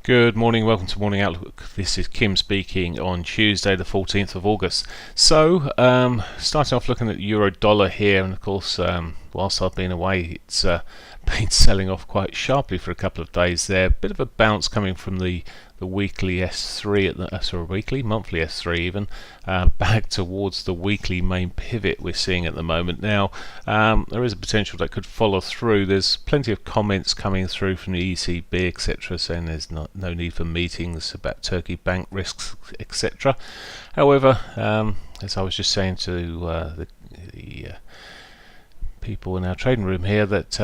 Good morning, welcome to Morning Outlook. This is Kim speaking on Tuesday the 14th of August. So, starting off looking at the euro dollar here, and of course, whilst I've been away, it's been selling off quite sharply for a couple of days there. Bit of a bounce coming from the weekly S3 at the monthly S3 even, back towards the weekly main pivot we're seeing at the moment. Now, there is a potential that could follow through. There's plenty of comments coming through from the ECB, etc., saying there's no need for meetings about Turkey bank risks, etc. However, as I was just saying to the people in our trading room here, that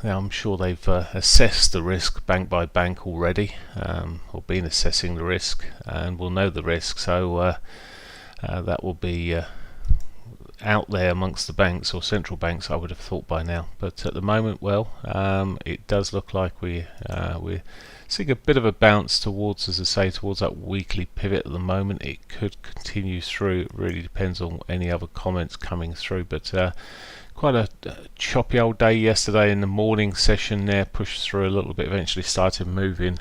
I'm sure they've assessed the risk bank by bank already, or been assessing the risk, and will know the risk. So that will be out there amongst the banks or central banks, I would have thought by now. But at the moment, it does look like we're seeing a bit of a bounce towards, as I say, towards that weekly pivot at the moment. It could continue through. It really depends on any other comments coming through. But quite a choppy old day yesterday in the morning session there, pushed through a little bit, eventually started moving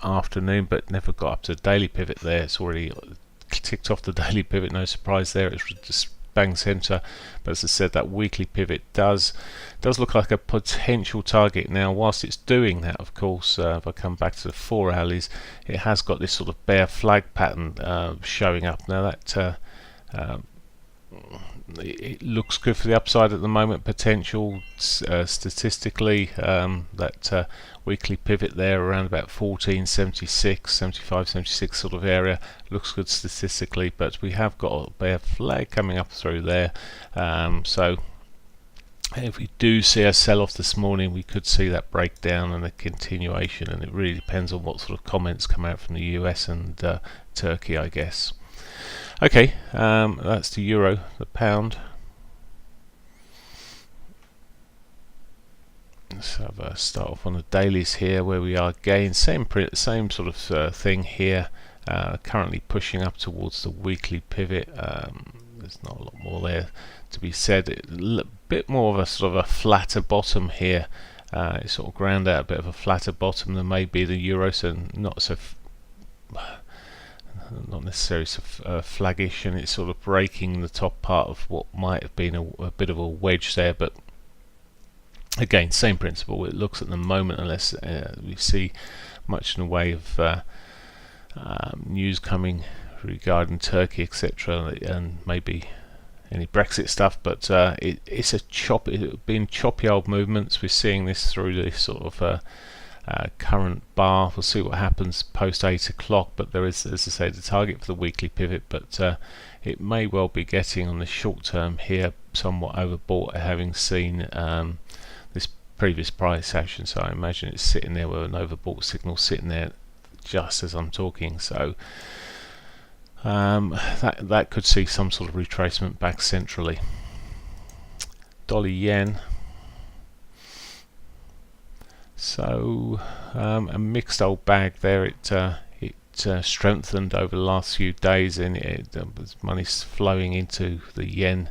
afternoon, but never got up to the daily pivot there. It's already ticked off the daily pivot, no surprise there. It's just bang centre, but as I said, that weekly pivot does look like a potential target. Now, whilst it's doing that, of course, if I come back to the 4 hourlies, it has got this sort of bear flag pattern showing up. Now that it looks good for the upside at the moment. Potential statistically, that weekly pivot there around about 1476, 75, 76 sort of area looks good statistically, but we have got a bear flag coming up through there. So if we do see a sell-off this morning, we could see that breakdown and a continuation, and it really depends on what sort of comments come out from the US and Turkey, I guess. Okay, that's the euro. The pound. Let's have a start off on the dailies here, where we are again same sort of thing here. Currently pushing up towards the weekly pivot. There's not a lot more there to be said. A bit more of a sort of a flatter bottom here. It sort of ground out a bit of a flatter bottom than maybe the euro, so not necessarily so flaggish, and it's sort of breaking the top part of what might have been a bit of a wedge there. But again, same principle. It looks at the moment, unless we see much in the way of news coming regarding Turkey, etc., and maybe any Brexit stuff, but it's been choppy old movements. We're seeing this through this sort of current bar. We'll see what happens post 8 o'clock, but there is, as I say, the target for the weekly pivot, but it may well be getting on the short term here somewhat overbought, having seen this previous price action. So I imagine it's sitting there with an overbought signal sitting there just as I'm talking. So that could see some sort of retracement back centrally. Dollar yen. So a mixed old bag there. It strengthened over the last few days, and money's flowing into the yen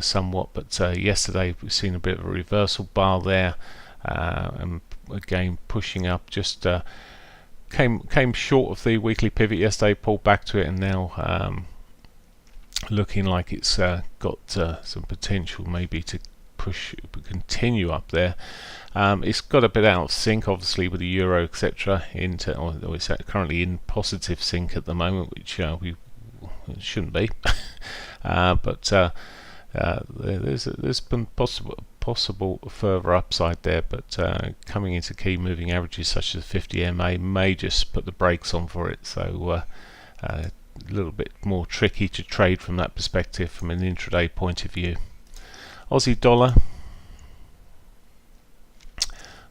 somewhat. But yesterday we've seen a bit of a reversal bar there, and again pushing up. Just came short of the weekly pivot yesterday, pulled back to it, and now looking like it's got some potential maybe to continue up there. It's got a bit out of sync, obviously, with the euro, etc. Or it's currently in positive sync at the moment, which we shouldn't be. But there's been possible further upside there, but coming into key moving averages such as 50 MA may just put the brakes on for it. So a little bit more tricky to trade from that perspective, from an intraday point of view. Aussie dollar.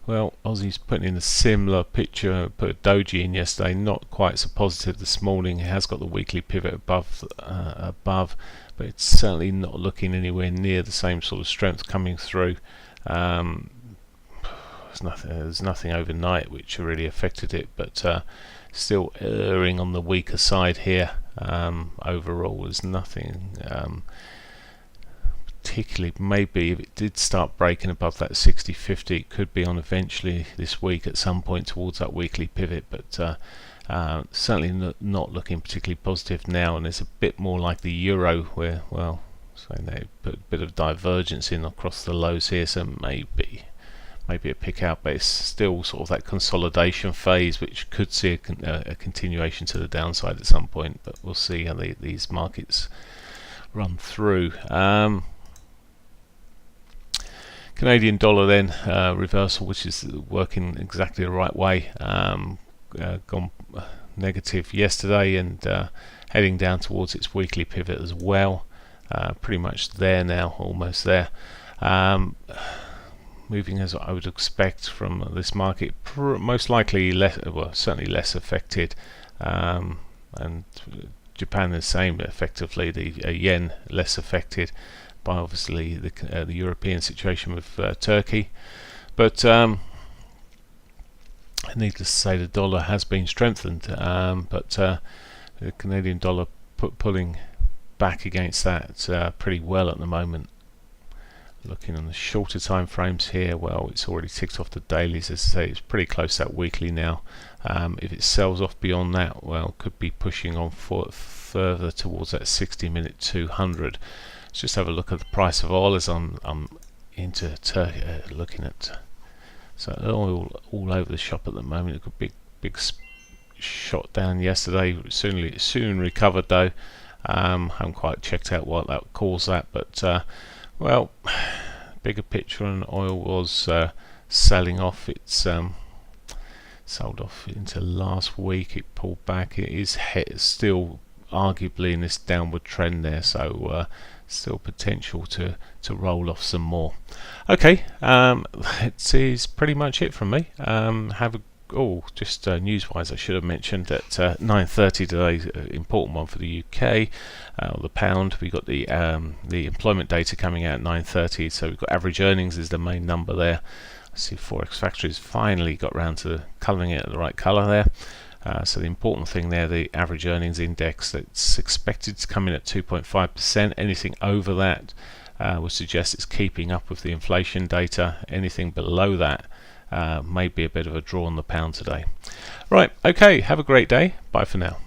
Well, Aussie's putting in a similar picture. Put a doji in yesterday, not quite so positive this morning. It has got the weekly pivot above, but it's certainly not looking anywhere near the same sort of strength coming through. There's nothing overnight which really affected it, but still erring on the weaker side here. Overall, there's nothing particularly, maybe if it did start breaking above that 60.50, it could be on eventually this week at some point towards that weekly pivot, but certainly not looking particularly positive now. And it's a bit more like the euro, where, well, so they put a bit of divergence in across the lows here, so maybe a pick out, but it's still sort of that consolidation phase, which could see a continuation to the downside at some point, but we'll see how these markets run through. Canadian dollar then, reversal, which is working exactly the right way, gone negative yesterday and heading down towards its weekly pivot as well. Pretty much there now, almost there. Moving as I would expect from this market, most likely certainly less affected, and Japan the same, effectively. The yen less affected by obviously the European situation with Turkey, but needless to say the dollar has been strengthened, but the Canadian dollar pulling back against that pretty well at the moment. Looking on the shorter time frames here, well, it's already ticked off the dailies. As I say, it's pretty close to that weekly now. If it sells off beyond that, well, could be pushing on further towards that 60-minute 200. Let's just have a look at the price of oil as I'm into Turkey, looking at oil all over the shop at the moment. It got big shot down yesterday. Soon recovered though. Haven't quite checked out what that caused that, but well, bigger picture on oil was selling off. It's sold off into last week. It pulled back. It is still arguably in this downward trend there, so still potential to roll off some more. Okay, that is pretty much it from me. Just news-wise, I should have mentioned that 9:30 today, important one for the UK, the pound. We got the employment data coming out at 9:30, so we've got average earnings is the main number there. I see Forex Factories finally got round to colouring it at the right colour there. So the important thing there, the average earnings index, that's expected to come in at 2.5%. Anything over that would suggest it's keeping up with the inflation data. Anything below that may be a bit of a draw on the pound today. Right, okay, have a great day. Bye for now.